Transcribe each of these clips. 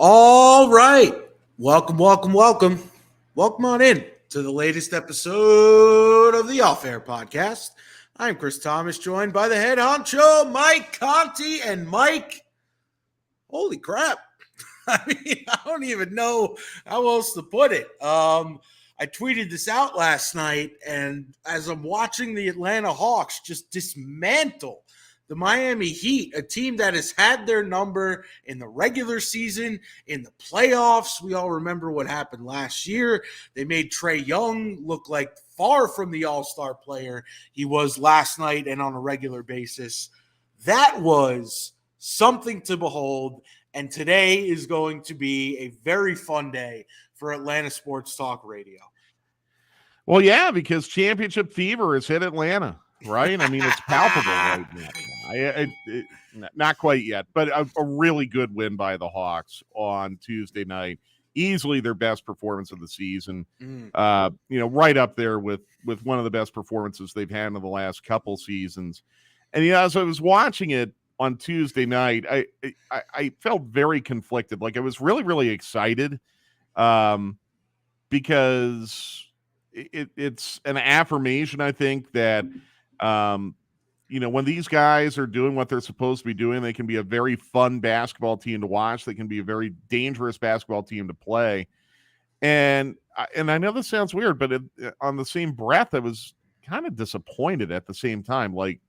All right. Welcome, welcome, welcome. Welcome on in to the latest episode of the Off Air Podcast. I'm Chris Thomas, joined by the head honcho, Mike Conti. And Mike, holy crap. I don't even know how else to put it. I tweeted this out last night, and as I'm watching the Atlanta Hawks just dismantle the Miami Heat, a team that has had their number in the regular season, in the playoffs. We all remember what happened last year. They made Trae Young look like far from the all-star player he was last night and on a regular basis. That was something to behold. And today is going to be a very fun day for Atlanta Sports Talk Radio. Well, yeah, because championship fever has hit Atlanta, right? I mean, it's palpable right now. Not quite yet, but a really good win by the Hawks on Tuesday night. Easily their best performance of the season. Right up there with one of the best performances they've had in the last couple seasons. And as I was watching it on Tuesday night, I felt very conflicted. Like I was really, really excited because it's an affirmation, I think, that, when these guys are doing what they're supposed to be doing, they can be a very fun basketball team to watch. They can be a very dangerous basketball team to play. And I know this sounds weird, but on the same breath, I was kind of disappointed at the same time. Like,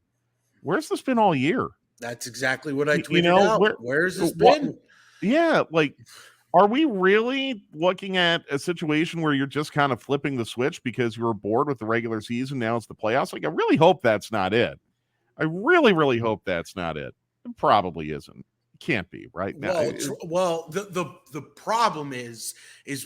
where's this been all year? That's exactly what I tweeted out. Where's this been? Yeah, like, are we really looking at a situation where you're just kind of flipping the switch because you were bored with the regular season? Now it's the playoffs. Like, I really hope that's not it. I really, really hope that's not it. It probably isn't. It can't be, right? The problem is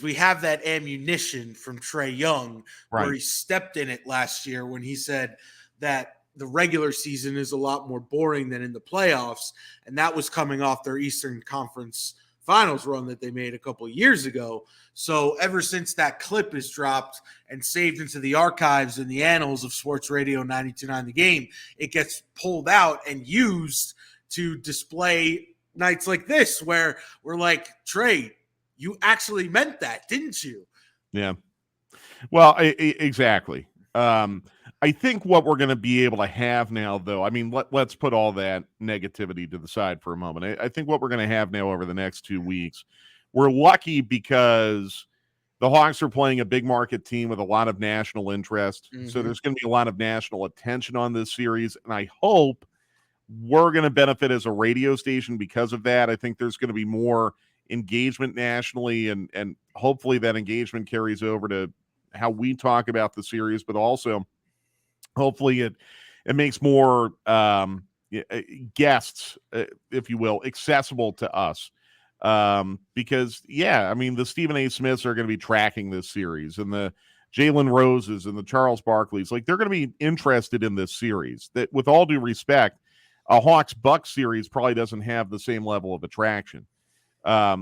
we have that ammunition from Trae Young, right, where he stepped in it last year when he said that the regular season is a lot more boring than in the playoffs. And that was coming off their Eastern Conference Finals run that they made a couple of years ago. So ever since that clip is dropped and saved into the archives and the annals of Sports Radio 92.9 The Game, it gets pulled out and used to display nights like this where we're like, Trae, you actually meant that, didn't you? Yeah. Well, exactly. I think what we're going to be able to have now, though, I mean, let's put all that negativity to the side for a moment. I think what we're going to have now over the next 2 weeks, we're lucky because the Hawks are playing a big market team with a lot of national interest. Mm-hmm. So there's going to be a lot of national attention on this series. And I hope we're going to benefit as a radio station because of that. I think there's going to be more engagement nationally, and hopefully that engagement carries over to how we talk about the series, but also hopefully it makes more guests, if you will, accessible to us. Because, I mean, the Stephen A. Smiths are going to be tracking this series, and the Jalen Roses and the Charles Barkleys. Like, they're going to be interested in this series. That, with all due respect, a Hawks-Bucks series probably doesn't have the same level of attraction. I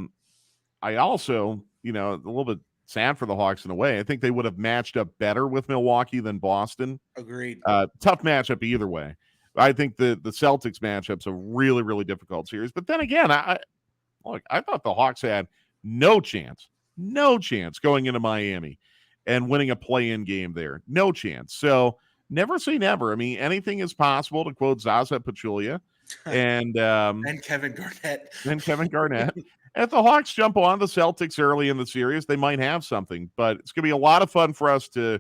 also, a little bit sad for the Hawks in a way. I think they would have matched up better with Milwaukee than Boston. Agreed. Tough matchup either way. I think the Celtics matchup's a really, really difficult series. But then again, I thought the Hawks had no chance going into Miami and winning a play-in game there. No chance. So never say never. I mean, anything is possible, to quote Zaza Pachulia and Kevin Garnett. If the Hawks jump on the Celtics early in the series, they might have something. But it's going to be a lot of fun for us to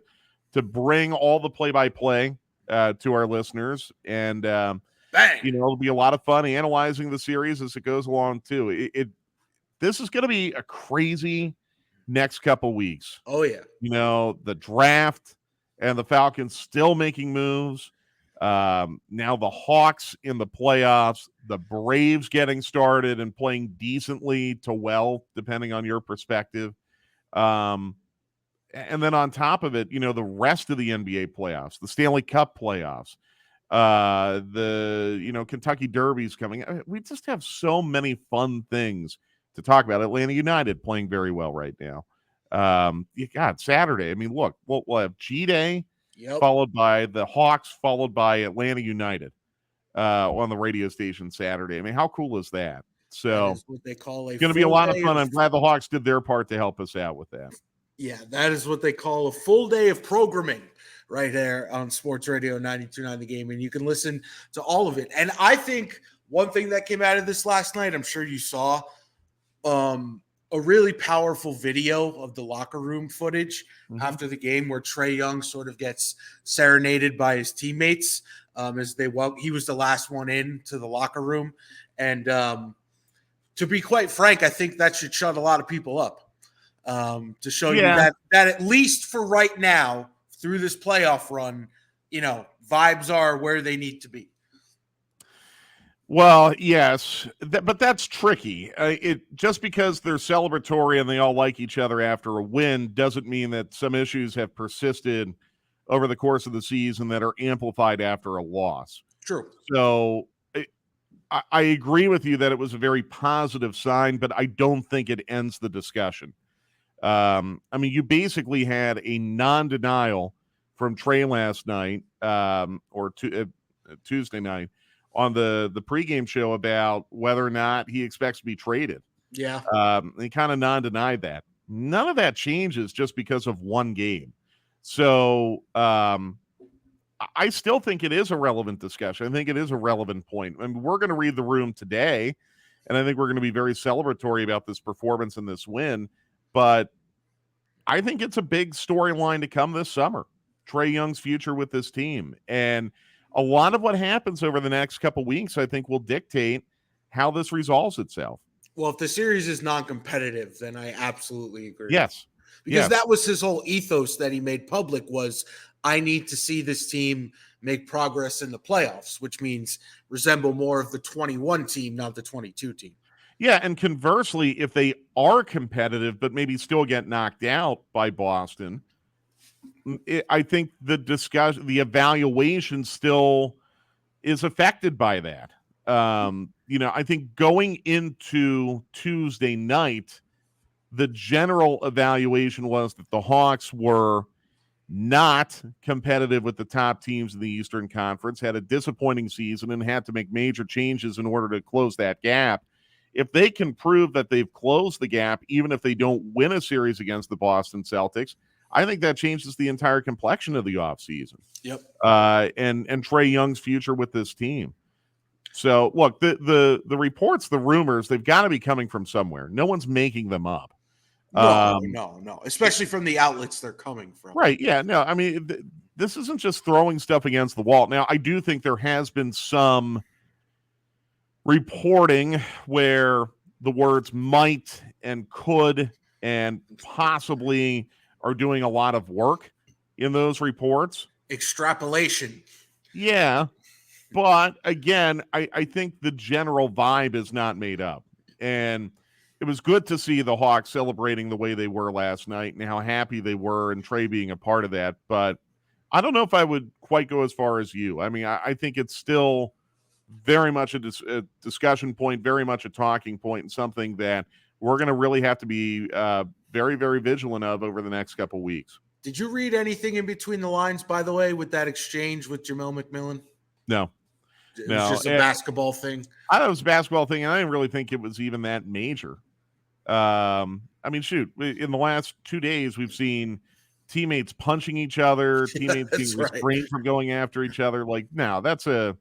bring all the play-by-play to our listeners. And, it'll be a lot of fun analyzing the series as it goes along, too. This is going to be a crazy next couple weeks. Oh, yeah. The draft and the Falcons still making moves. Now the Hawks in the playoffs, the Braves getting started and playing decently to well, depending on your perspective. And then on top of it, the rest of the NBA playoffs, the Stanley Cup playoffs, the Kentucky Derby's coming. We just have so many fun things to talk about. Atlanta United playing very well right now. Saturday. I mean, look, we'll have G-Day. Yep. Followed by the Hawks, followed by Atlanta United on the radio station Saturday. I mean, how cool is that? So is what they call a it's going to be a full lot of day fun. of I'm glad the Hawks did their part to help us out with that. Yeah, that is what they call a full day of programming right there on Sports Radio 92.9 The Game. And you can listen to all of it. And I think one thing that came out of this last night, I'm sure you saw, a really powerful video of the locker room footage after the game where Trae Young sort of gets serenaded by his teammates he was the last one in to the locker room. And to be quite frank, I think that should shut a lot of people up. To show you that at least for right now, through this playoff run, vibes are where they need to be. Well, yes, but that's tricky. Just because they're celebratory and they all like each other after a win doesn't mean that some issues have persisted over the course of the season that are amplified after a loss. True. So I agree with you that it was a very positive sign, but I don't think it ends the discussion. I mean, you basically had a non-denial from Trae last night, or Tuesday night, on the pregame show about whether or not he expects to be traded. Yeah. He kind of non-denied that. None of that changes just because of one game. So I still think it is a relevant discussion. I think it is a relevant point. I mean, we're going to read the room today, and I think we're going to be very celebratory about this performance and this win. But I think it's a big storyline to come this summer. Trae Young's future with this team. And a lot of what happens over the next couple weeks, I think, will dictate how this resolves itself. Well, if the series is non-competitive, then I absolutely agree. Yes. Because that was his whole ethos that he made public was, I need to see this team make progress in the playoffs, which means resemble more of the 21 team, not the 22 team. Yeah, and conversely, if they are competitive but maybe still get knocked out by Boston, I think the evaluation still is affected by that. I think going into Tuesday night, the general evaluation was that the Hawks were not competitive with the top teams in the Eastern Conference, had a disappointing season, and had to make major changes in order to close that gap. If they can prove that they've closed the gap, even if they don't win a series against the Boston Celtics, I think that changes the entire complexion of the offseason. Yep. And Trae Young's future with this team. So, look, the reports, the rumors, they've got to be coming from somewhere. No one's making them up. No. Especially from the outlets they're coming from. Right, yeah. No, I mean, this isn't just throwing stuff against the wall. Now, I do think there has been some reporting where the words might and could and possibly are doing a lot of work in those reports. Extrapolation. Yeah. But again, I think the general vibe is not made up. And it was good to see the Hawks celebrating the way they were last night and how happy they were, and Trae being a part of that. But I don't know if I would quite go as far as you. I mean, I think it's still very much a discussion point, very much a talking point, and something that we're going to really have to be very, very vigilant of over the next couple weeks. Did you read anything in between the lines, by the way, with that exchange with Jamel McMillan? No. It was just a basketball thing. I thought it was a basketball thing, and I didn't really think it was even that major. I mean, shoot, in the last 2 days, we've seen teammates punching each other, teammates being restrained from going after each other. Like, no, that's a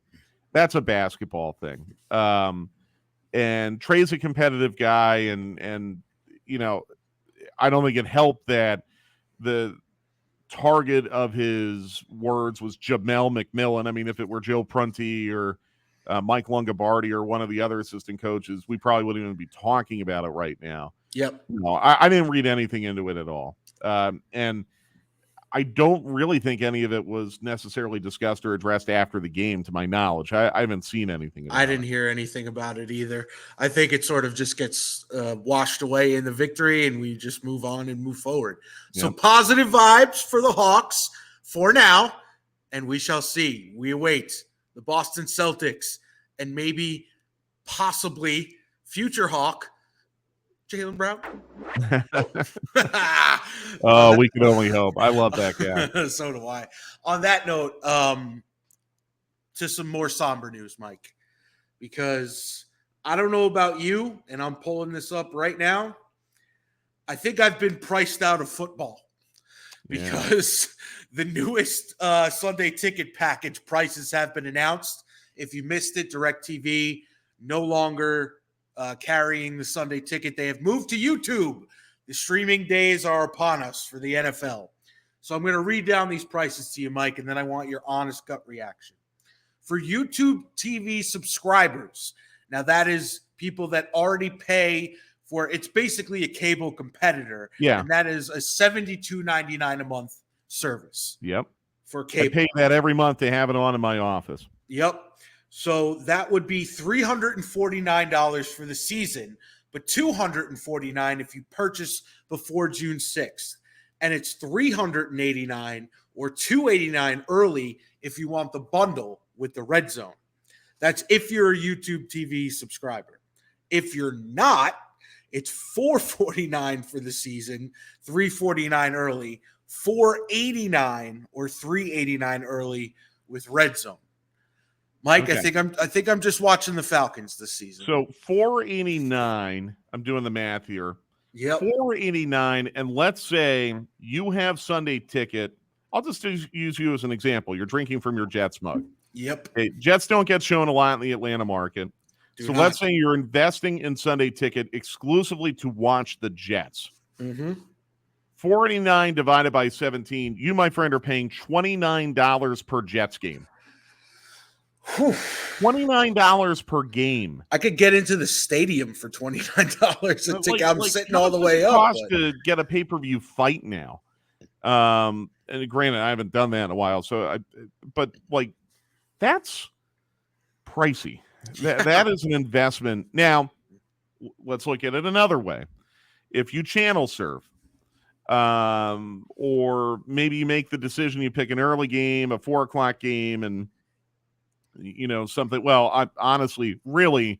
basketball thing. And Trae's a competitive guy, and I don't think it helped that the target of his words was Jamel McMillan. I mean, if it were Joe Prunty or Mike Longobardi or one of the other assistant coaches, we probably wouldn't even be talking about it right now. Yep. No, I didn't read anything into it at all. And I don't really think any of it was necessarily discussed or addressed after the game, to my knowledge. I haven't seen anything. I didn't hear anything about it either. I think it sort of just gets washed away in the victory, and we just move on and move forward. So positive vibes for the Hawks for now, and we shall see. We await the Boston Celtics and maybe possibly future Hawk, Jaylen Brown. Oh, we can only hope. I love that guy. So do I. On that note, to some more somber news, Mike, because I don't know about you, and I'm pulling this up right now. I think I've been priced out of football because the newest Sunday ticket package prices have been announced. If you missed it, DirecTV no longer carrying the Sunday ticket. They have moved to YouTube. The streaming days are upon us for the NFL. So I'm going to read down these prices to you, Mike, and then I want your honest gut reaction. For YouTube TV subscribers, now that is people that already pay for, it's basically a cable competitor. Yeah. And that is a $72.99 a month service. Yep. For cable. I pay that every month. They have it on in my office. Yep. So that would be $349 for the season, but $249 if you purchase before June 6th. And it's $389 or $289 early if you want the bundle with the Red Zone. That's if you're a YouTube TV subscriber. If you're not, it's $449 for the season, $349 early, $489 or $389 early with Red Zone. Mike, okay. I think I'm just watching the Falcons this season. So $489, I'm doing the math here. Yep. $489, and let's say you have Sunday ticket. I'll just use you as an example. You're drinking from your Jets mug. Yep. Okay, Jets don't get shown a lot in the Atlanta market. Let's say you're investing in Sunday ticket exclusively to watch the Jets. Mm-hmm. $489 divided by 17, you, my friend, are paying $29 per Jets game. $29 per game. I could get into the stadium for $29 and think I'm sitting all the way up. Cost to get a pay-per-view fight now. And granted, I haven't done that in a while, but that's pricey. That is an investment. Now, let's look at it another way. If you channel serve, or maybe you make the decision, you pick an early game, a 4:00 game, and something. Well, I honestly, really,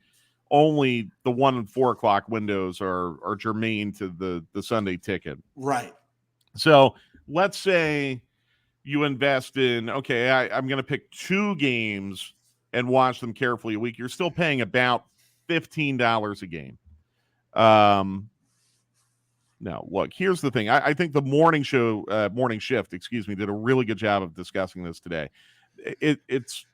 only the 1 and 4 o'clock windows are germane to the Sunday ticket. Right. So let's say you invest in, I'm going to pick 2 games and watch them carefully a week. You're still paying about $15 a game. Now, look, here's the thing. I think the morning shift, did a really good job of discussing this today. It's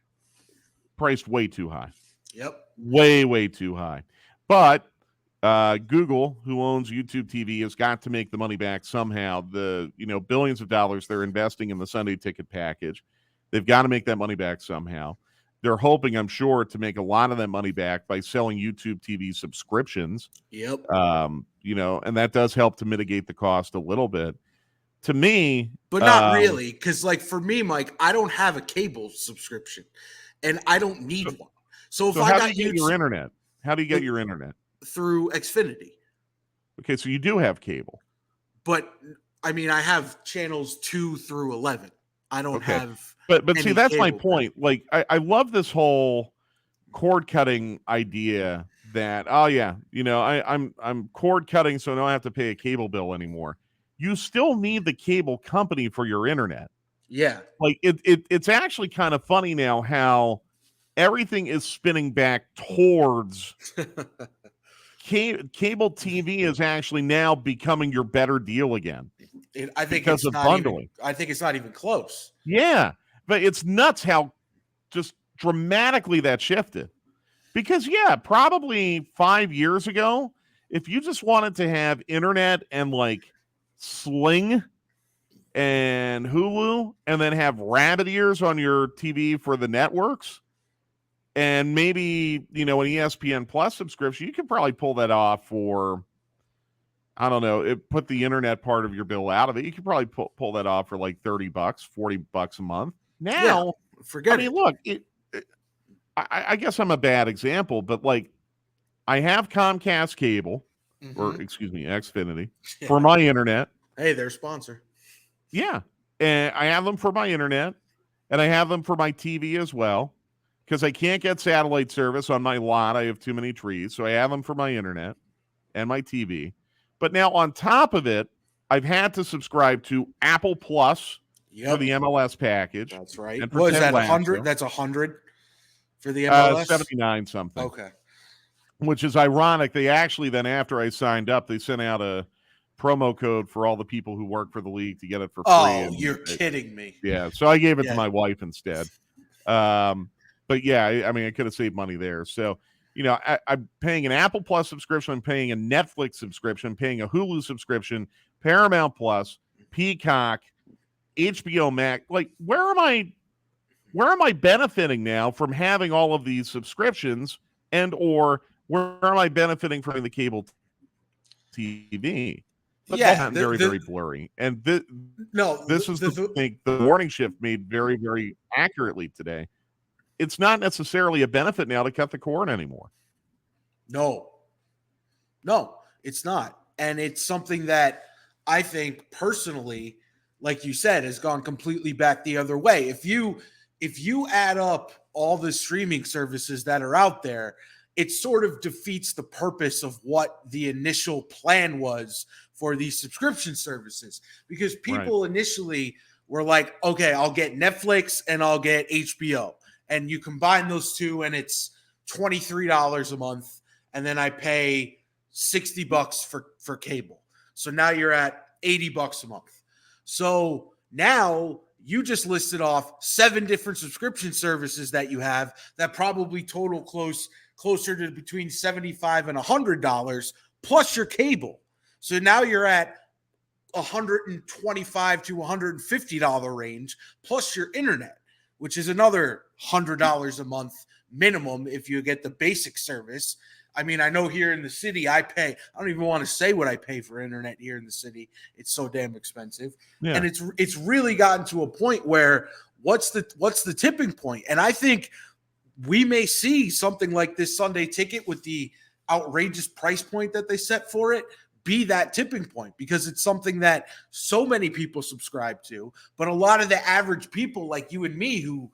priced way too high. Yep. Way too high. But Google, who owns YouTube TV, has got to make the money back somehow. The billions of dollars they're investing in the Sunday ticket package, they've got to make that money back somehow. They're hoping, I'm sure, to make a lot of that money back by selling YouTube TV subscriptions. Yep. And that does help to mitigate the cost a little bit. To me, but not really, because for me, Mike, I don't have a cable subscription. And I don't need one. So how do you get your internet? How do you get your internet? Through Xfinity. Okay, so you do have cable. But I mean, I have channels 2 through 11. I don't have. But see, that's my point. I love this whole cord cutting idea that I'm cord cutting, so I don't have to pay a cable bill anymore. You still need the cable company for your internet. Yeah. It's actually kind of funny now how everything is spinning back towards cable TV is actually now becoming your better deal again. I think because of bundling. I think it's not even close. Yeah. But it's nuts how just dramatically that shifted. Because, probably 5 years ago, if you just wanted to have internet and Sling and Hulu, and then have rabbit ears on your TV for the networks, and maybe, an ESPN Plus subscription, you could probably pull that off for, I don't know, put the internet part of your bill out of it. You could probably pull that off for $30, $40 a month. Now, forget it. Look, I guess I'm a bad example, but I have Comcast cable, or Xfinity, for my internet. Hey, they're a sponsor. Yeah, and I have them for my internet, and I have them for my TV as well, because I can't get satellite service on my lot. I have too many trees, so I have them for my internet and my TV. But now on top of it, I've had to subscribe to Apple Plus for the MLS package. That's right. What is that, 100? That's 100 for the MLS? 79 something. Okay. which is ironic. They actually then, after I signed up, they sent out a promo code for all the people who work for the league to get it for free. Oh, And you're kidding me. yeah, so I gave it to Yeah. my wife instead. But yeah, I mean, I could have saved money there. So, I'm paying an Apple Plus subscription, I'm paying a Netflix subscription, I'm paying a Hulu subscription, Paramount Plus, Peacock, HBO Max. Like, where am I benefiting now from having all of these subscriptions, and or where am I benefiting from the cable TV? But both Yeah. gotten very, very blurry. And No, this is the morning shift made very, very accurately today. It's not necessarily a benefit now to cut the cord anymore. No, it's not. And it's something that I think personally, like you said, has gone completely back the other way. If you add up all the streaming services that are out there, it sort of defeats the purpose of what the initial plan was for these subscription services. Because people initially were like, okay, I'll get Netflix and I'll get HBO. And you combine those two and it's $23 a month. And then I pay $60 for cable. So now you're at $80 a month. So now you just listed off 7 different subscription services that you have that probably total closer to between $75 and $100 plus your cable. So now you're at $125 to $150 range plus your internet, which is another $100 a month minimum if you get the basic service. I mean, I know here in the city I don't even want to say what I pay for internet here in the city. It's so damn expensive. Yeah. And it's really gotten to a point where what's the tipping point? And I think we may see something like this Sunday Ticket with the outrageous price point that they set for it be that tipping point, because it's something that so many people subscribe to, but a lot of the average people like you and me who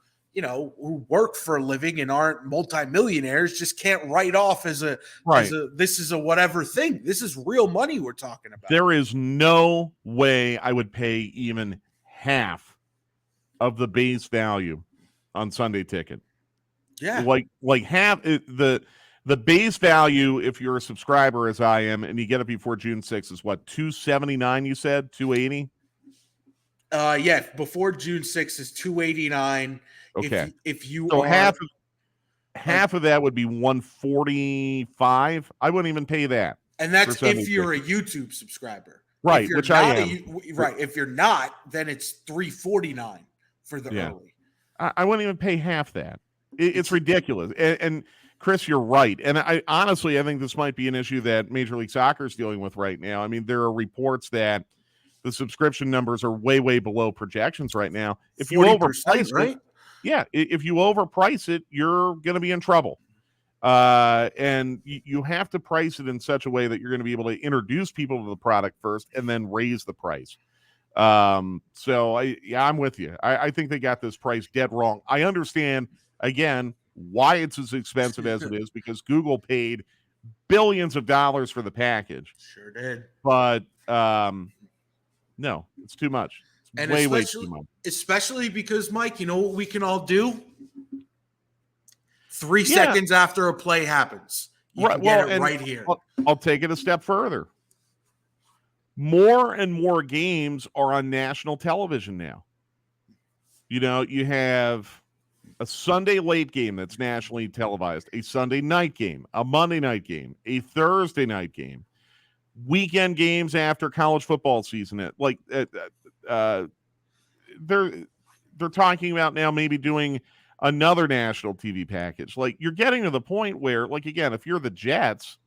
work for a living and aren't multimillionaires just can't write off as this is a whatever thing. This is real money we're talking about. There is no way I would pay even half of the base value on Sunday Ticket. Yeah. Like half the base value, if you're a subscriber as I am and you get it before June 6th, is what, $279 you said? $280? Yeah, before June 6th is $289. Okay. If you so are half of that would be $145. I wouldn't even pay that. And that's if you're a YouTube subscriber. Right, which I am. If you're not, then it's $349 for the early. I wouldn't even pay half that. It's ridiculous. And Chris, you're right. And I honestly think this might be an issue that Major League Soccer is dealing with right now. I mean, there are reports that the subscription numbers are way, way below projections right now. If you overprice it, if you overprice it, you're going to be in trouble. And you have to price it in such a way that you're going to be able to introduce people to the product first and then raise the price. So I'm with you. I think they got this price dead wrong. I understand, again, why it's as expensive as it is, because Google paid billions of dollars for the package. Sure did. But no, it's too much. It's way too much. Especially because, Mike, you know what we can all do? 3 seconds after a play happens, you can get it right here. I'll take it a step further. More and more games are on national television now. You have a Sunday late game that's nationally televised, a Sunday night game, a Monday night game, a Thursday night game, weekend games after college football season. They're talking about now maybe doing another national TV package. Like, you're getting to the point where, like, again, if you're the Jets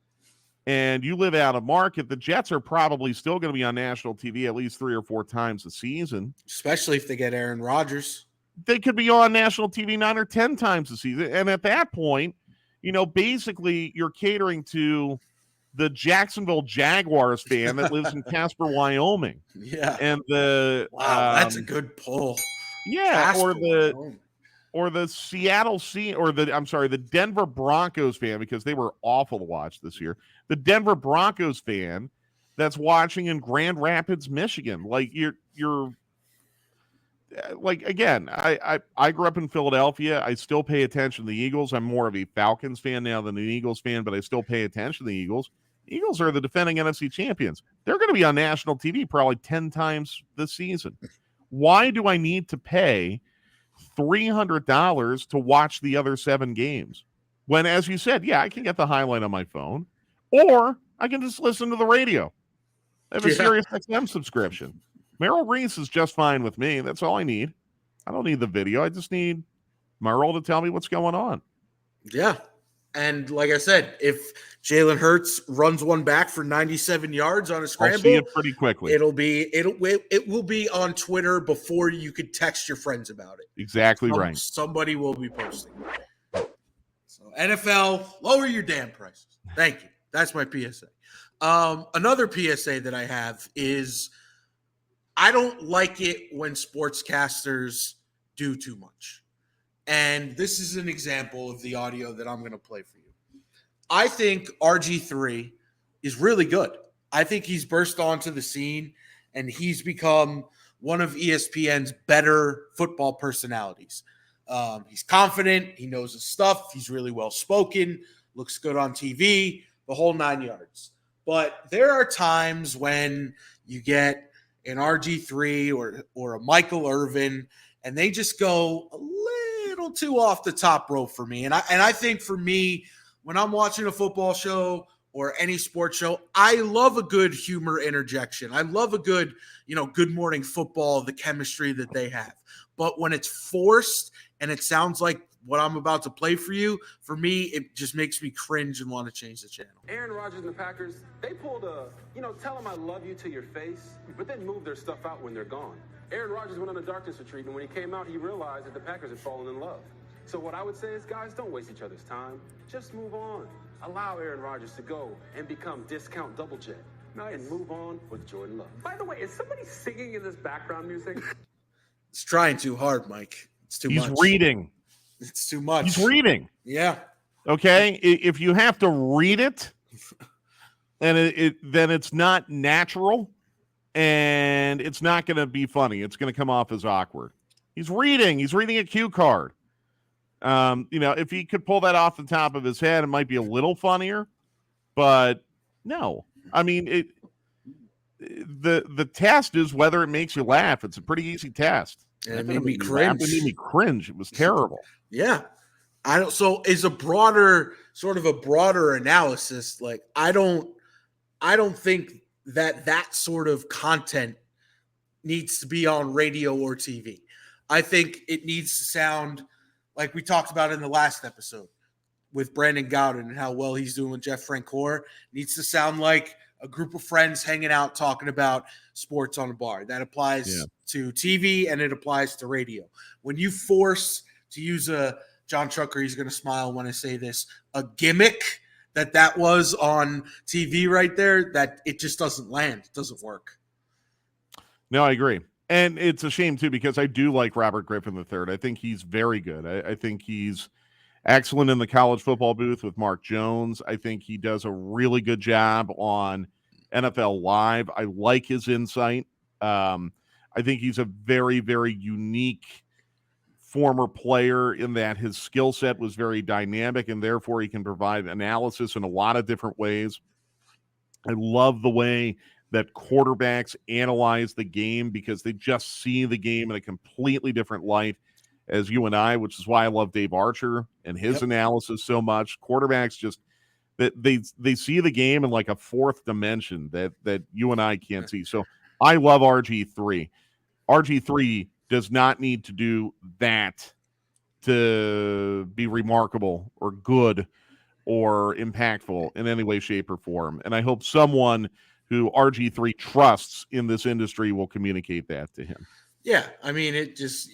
and you live out of market, the Jets are probably still going to be on national TV at least 3 or 4 times a season. Especially if they get Aaron Rodgers. They could be on national TV 9 or 10 times a season. And at that point, basically you're catering to the Jacksonville Jaguars fan that lives in Casper, Wyoming. Yeah. And that's a good pull. Yeah. Or the the Denver Broncos fan, because they were awful to watch this year. The Denver Broncos fan that's watching in Grand Rapids, Michigan. Like, like again, I grew up in Philadelphia. I still pay attention to the Eagles. I'm more of a Falcons fan now than an Eagles fan, but I still pay attention to the Eagles. Eagles are the defending NFC champions. They're going to be on national TV probably 10 times this season. Why do I need to pay $300 to watch the other 7 games? When, as you said, yeah, I can get the highlight on my phone, or I can just listen to the radio. I have a Sirius XM subscription. Merrill Reese is just fine with me. That's all I need. I don't need the video. I just need Merrill to tell me what's going on. Yeah. And like I said, if Jalen Hurts runs one back for 97 yards on a scramble, I'll see it pretty quickly. It will be on Twitter before you could text your friends about it. Exactly right. Somebody will be posting. So NFL, lower your damn prices. Thank you. That's my PSA. Another PSA that I have is I don't like it when sportscasters do too much. And this is an example of the audio that I'm going to play for you. I think RG3 is really good. I think he's burst onto the scene and he's become one of ESPN's better football personalities. He's confident. He knows his stuff. He's really well-spoken, looks good on TV, the whole 9 yards. But there are times when you get an RG3 or a Michael Irvin, and they just go a little too off the top rope for me. And I think for me, when I'm watching a football show or any sports show, I love a good humor interjection. I love a good, Good Morning Football, the chemistry that they have. But when it's forced and it sounds like what I'm about to play for you, for me, it just makes me cringe and want to change the channel. Aaron Rodgers and the Packers, they pulled tell them I love you to your face, but then move their stuff out when they're gone. Aaron Rodgers went on a darkness retreat, and when he came out, he realized that the Packers had fallen in love. So what I would say is, guys, don't waste each other's time. Just move on. Allow Aaron Rodgers to go and become discount double J. Nice. And move on with Jordan Love. By the way, is somebody singing in this background music? It's trying too hard, Mike. It's too much. He's reading. It's too much. He's reading. Yeah. Okay? If you have to read it, then it's not natural, and it's not going to be funny. It's going to come off as awkward. He's reading. He's reading a cue card. If he could pull that off the top of his head, it might be a little funnier. But no. I mean, the test is whether it makes you laugh. It's a pretty easy test. And it made me cringe. It made me cringe. It was terrible. Yeah. So is a broader analysis. Like, I don't think that sort of content needs to be on radio or TV. I think it needs to sound like we talked about in the last episode with Brandon Gowden and how well he's doing with Jeff Francoeur. It needs to sound like a group of friends hanging out talking about sports on a bar. That applies to TV and it applies to radio. When you force to use John Chucker, he's going to smile when I say this, a gimmick that was on TV right there, that it just doesn't land. It doesn't work. No, I agree. And it's a shame, too, because I do like Robert Griffin III. I think he's very good. I think he's excellent in the college football booth with Mark Jones. I think he does a really good job on NFL Live. I like his insight. I think he's a very, very unique former player in that his skill set was very dynamic, and therefore he can provide analysis in a lot of different ways. I love the way that quarterbacks analyze the game because they just see the game in a completely different light as you and I, which is why I love Dave Archer and his analysis so much. Quarterbacks just they see the game in like a fourth dimension that you and I can't see. So I love RG3. RG3 does not need to do that to be remarkable or good or impactful in any way, shape, or form. And I hope someone who RG3 trusts in this industry will communicate that to him. Yeah, I mean, it just,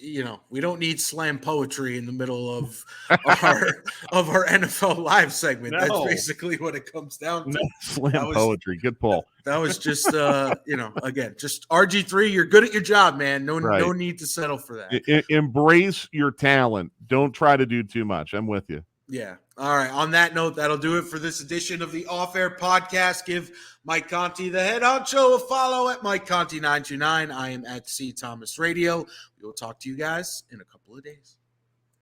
we don't need slam poetry in the middle of our NFL Live segment. No. That's basically what it comes down to. Slam poetry, good pull. That was just, again, just RG3, you're good at your job, man. No need to settle for that. Embrace your talent. Don't try to do too much. I'm with you. Yeah. All right. On that note, that'll do it for this edition of the Off Air Podcast. Give Mike Conti, the head honcho, a follow at Mike Conti 929. I am at C Thomas Radio. We will talk to you guys in a couple of days.